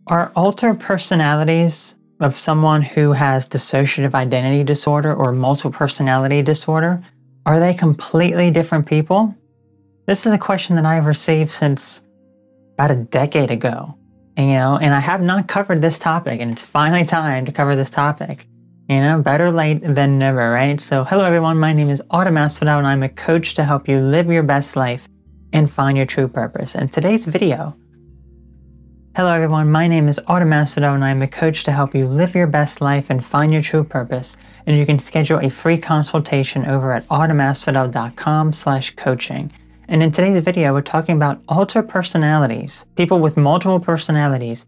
Are altered personalities of someone who has dissociative identity disorder or multiple personality disorder, are they completely different people? This is a question that I've received since about a decade ago, and I have not covered this topic, and it's finally time to cover this topic. Better late than never, right? So hello everyone, my name is Autumn Asphodel, and I'm a coach to help you live your best life and find your true purpose. And today's video, hello everyone, my name is Autumn Asphodel, and I'm a coach to help you live your best life and find your true purpose. And you can schedule a free consultation over at autumasphodel.com/coaching. And in today's video, we're talking about altered personalities, people with multiple personalities,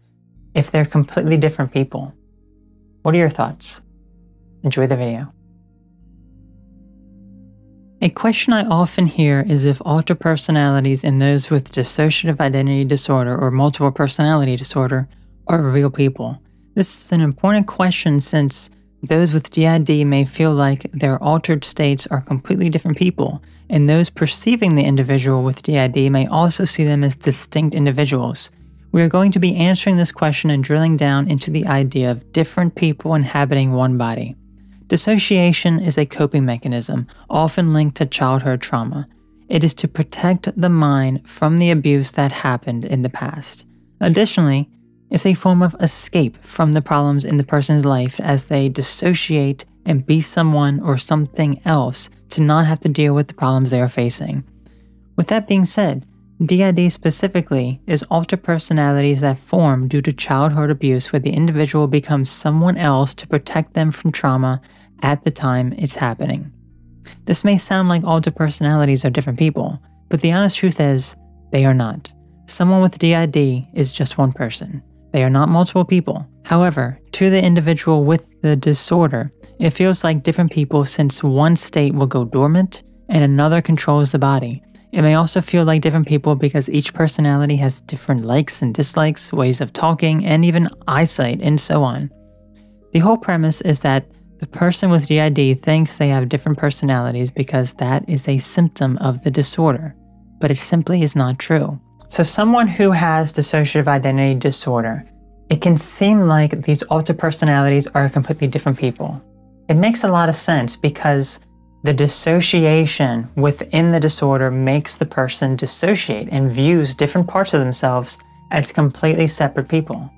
if they're completely different people. What are your thoughts? Enjoy the video. A question I often hear is if altered personalities and those with dissociative identity disorder or multiple personality disorder are real people. This is an important question since those with DID may feel like their altered states are completely different people, and those perceiving the individual with DID may also see them as distinct individuals. We are going to be answering this question and drilling down into the idea of different people inhabiting one body. Dissociation is a coping mechanism, often linked to childhood trauma. It is to protect the mind from the abuse that happened in the past. Additionally, it's a form of escape from the problems in the person's life as they dissociate and be someone or something else to not have to deal with the problems they are facing. With that being said, DID specifically is altered personalities that form due to childhood abuse where the individual becomes someone else to protect them from trauma at the time it's happening. This may sound like altered personalities are different people, but the honest truth is, they are not. Someone with DID is just one person. They are not multiple people. However, to the individual with the disorder, it feels like different people since one state will go dormant and another controls the body. It may also feel like different people because each personality has different likes and dislikes, ways of talking, and even eyesight, and so on. The whole premise is that the person with DID thinks they have different personalities because that is a symptom of the disorder, but it simply is not true. So someone who has dissociative identity disorder, it can seem like these altered personalities are completely different people. It makes a lot of sense because the dissociation within the disorder makes the person dissociate and views different parts of themselves as completely separate people.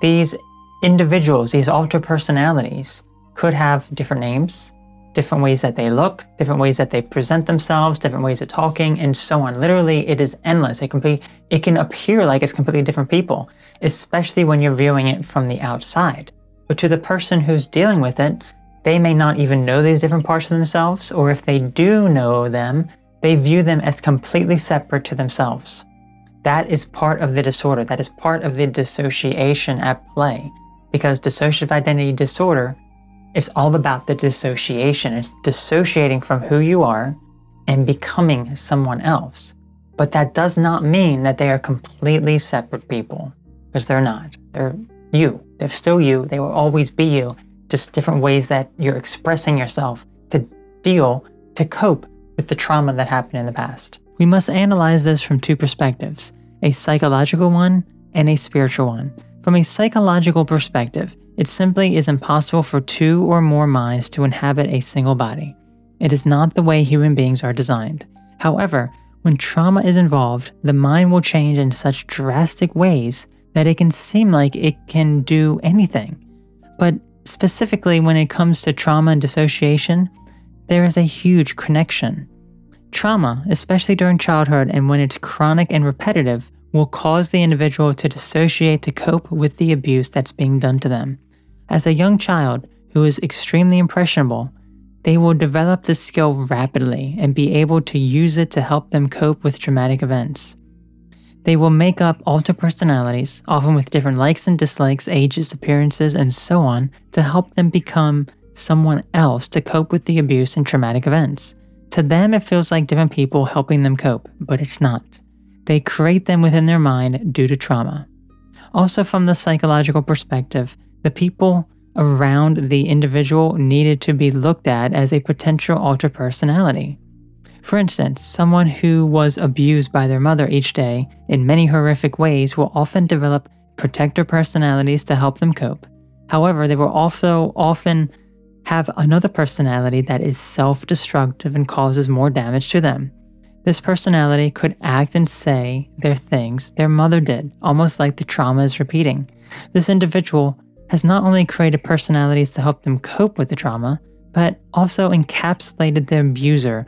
These individuals, these altered personalities, could have different names, different ways that they look, different ways that they present themselves, different ways of talking, and so on. Literally, it is endless. It can appear like it's completely different people, especially when you're viewing it from the outside. But to the person who's dealing with it, they may not even know these different parts of themselves, or if they do know them, they view them as completely separate to themselves. That is part of the disorder. That is part of the dissociation at play, because dissociative identity disorder is all about the dissociation. It's dissociating from who you are and becoming someone else. But that does not mean that they are completely separate people, because they're not. They're you. They're still you. They will always be you. Just different ways that you're expressing yourself to cope with the trauma that happened in the past. We must analyze this from two perspectives, a psychological one and a spiritual one. From a psychological perspective, it simply is impossible for two or more minds to inhabit a single body. It is not the way human beings are designed. However, when trauma is involved, the mind will change in such drastic ways that it can seem like it can do anything. But specifically when it comes to trauma and dissociation, there is a huge connection. Trauma, especially during childhood and when it's chronic and repetitive, will cause the individual to dissociate to cope with the abuse that's being done to them. As a young child who is extremely impressionable, they will develop this skill rapidly and be able to use it to help them cope with traumatic events. They will make up altered personalities, often with different likes and dislikes, ages, appearances, and so on, to help them become someone else to cope with the abuse and traumatic events. To them, it feels like different people helping them cope, but it's not. They create them within their mind due to trauma. Also, from the psychological perspective, the people around the individual needed to be looked at as a potential altered personality. For instance, someone who was abused by their mother each day in many horrific ways will often develop protector personalities to help them cope. However, they will also often have another personality that is self-destructive and causes more damage to them. This personality could act and say their things their mother did, almost like the trauma is repeating. This individual has not only created personalities to help them cope with the trauma, but also encapsulated the abuser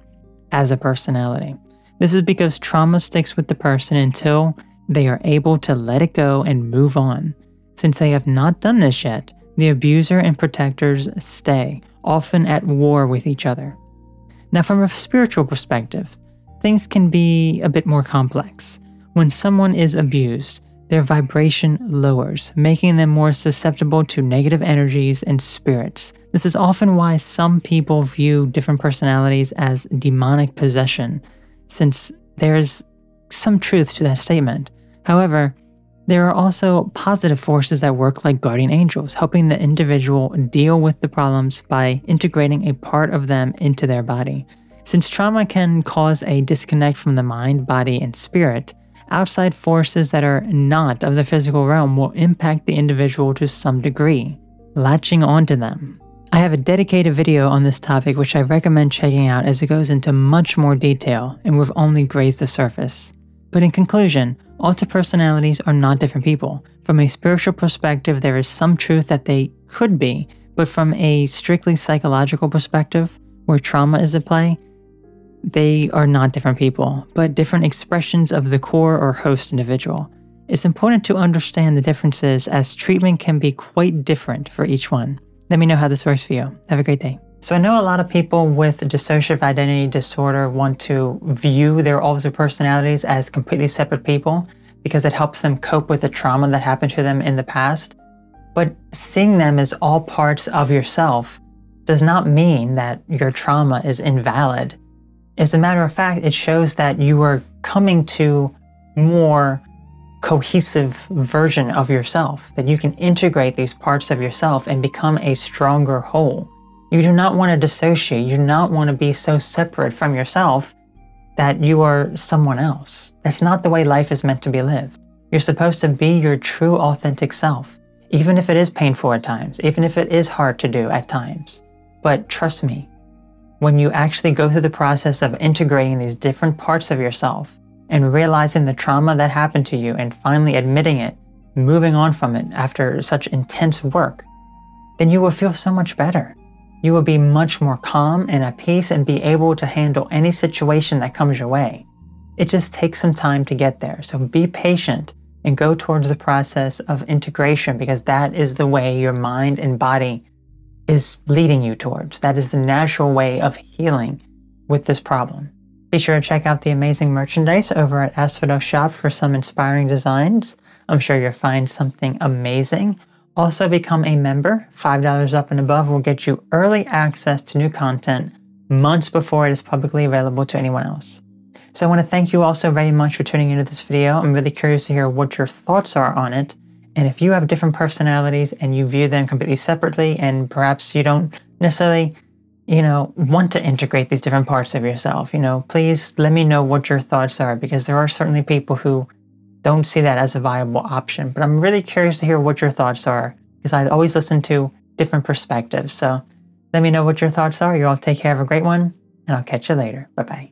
as a personality. This is because trauma sticks with the person until they are able to let it go and move on. Since they have not done this yet, the abuser and protectors stay, often at war with each other. Now, from a spiritual perspective, things can be a bit more complex. When someone is abused, their vibration lowers, making them more susceptible to negative energies and spirits. This is often why some people view different personalities as demonic possession, since there's some truth to that statement. However, there are also positive forces at work like guardian angels, helping the individual deal with the problems by integrating a part of them into their body. Since trauma can cause a disconnect from the mind, body, and spirit, outside forces that are not of the physical realm will impact the individual to some degree, latching onto them. I have a dedicated video on this topic which I recommend checking out as it goes into much more detail and we've only grazed the surface. But in conclusion, alter personalities are not different people. From a spiritual perspective, there is some truth that they could be, but from a strictly psychological perspective, where trauma is at play, they are not different people, but different expressions of the core or host individual. It's important to understand the differences as treatment can be quite different for each one. Let me know how this works for you. Have a great day. So I know a lot of people with dissociative identity disorder want to view their altered personalities as completely separate people because it helps them cope with the trauma that happened to them in the past. But seeing them as all parts of yourself does not mean that your trauma is invalid. As a matter of fact, it shows that you are coming to more cohesive version of yourself, that you can integrate these parts of yourself and become a stronger whole. You do not want to dissociate. You do not want to be so separate from yourself that you are someone else. That's not the way life is meant to be lived. You're supposed to be your true, authentic self, even if it is painful at times, even if it is hard to do at times. But trust me, when you actually go through the process of integrating these different parts of yourself and realizing the trauma that happened to you and finally admitting it, moving on from it after such intense work, then you will feel so much better. You will be much more calm and at peace and be able to handle any situation that comes your way. It just takes some time to get there. So be patient and go towards the process of integration because that is the way your mind and body is leading you towards. That is the natural way of healing with this problem. Be sure to check out the amazing merchandise over at Asphodel Shop for some inspiring designs. I'm sure you'll find something amazing. Also become a member. $5 up and above will get you early access to new content months before it is publicly available to anyone else. So I want to thank you all so very much for tuning into this video. I'm really curious to hear what your thoughts are on it. And if you have different personalities and you view them completely separately and perhaps you don't necessarily, want to integrate these different parts of yourself, please let me know what your thoughts are because there are certainly people who don't see that as a viable option. But I'm really curious to hear what your thoughts are because I always listen to different perspectives. So let me know what your thoughts are. You all take care, have a great one, and I'll catch you later. Bye-bye.